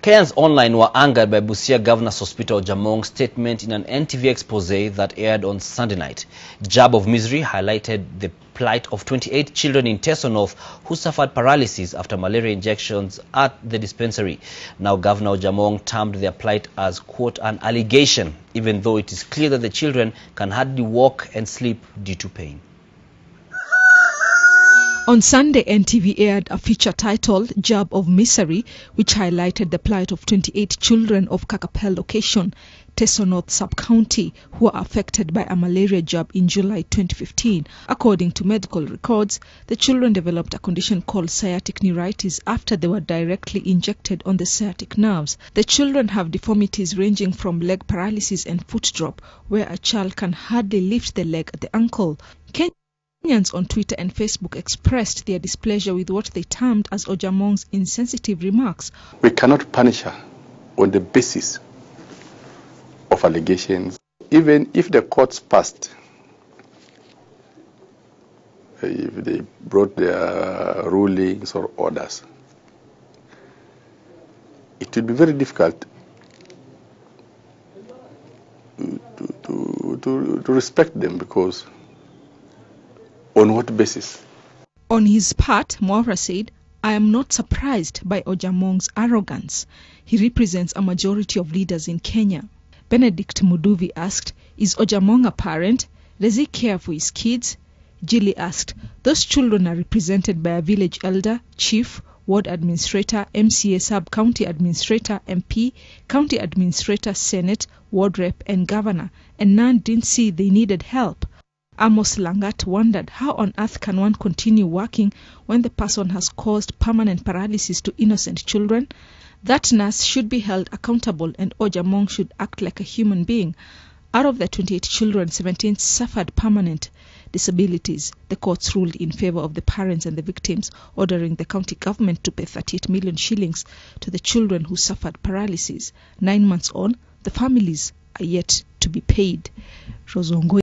Kenyans online were angered by Busia Governor Sospeter Ojaamong's statement in an NTV expose that aired on Sunday night. Jab of Misery highlighted the plight of 28 children in Teso North who suffered paralysis after malaria injections at the dispensary. Now Governor Ojaamong termed their plight as, quote, an allegation, even though it is clear that the children can hardly walk and sleep due to pain. On Sunday, NTV aired a feature titled Jab of Misery, which highlighted the plight of 28 children of Kakapel location, Teso North sub-county, who were affected by a malaria jab in July 2015. According to medical records, the children developed a condition called sciatic neuritis after they were directly injected on the sciatic nerves. The children have deformities ranging from leg paralysis and foot drop, where a child can hardly lift the leg at the ankle. Kenyans on Twitter and Facebook expressed their displeasure with what they termed as Ojaamong's insensitive remarks. We cannot punish her on the basis of allegations, even if the courts passed, if they brought their rulings or orders. It would be very difficult to respect them, because on what basis? On his part, Mwara said, "I am not surprised by Ojaamong's arrogance. He represents a majority of leaders in Kenya." Benedict Muduvi asked, "Is Ojaamong a parent? Does he care for his kids?" Jilly asked, "Those children are represented by a village elder, chief, ward administrator, MCA, sub-county administrator, MP, county administrator, senate, ward rep and governor, and none didn't see they needed help." Amos Langat wondered how on earth can one continue working when the person has caused permanent paralysis to innocent children. That nurse should be held accountable and Ojaamong should act like a human being. Out of the 28 children, 17 suffered permanent disabilities. The courts ruled in favor of the parents and the victims, ordering the county government to pay 38 million shillings to the children who suffered paralysis. 9 months on, the families are yet to be paid.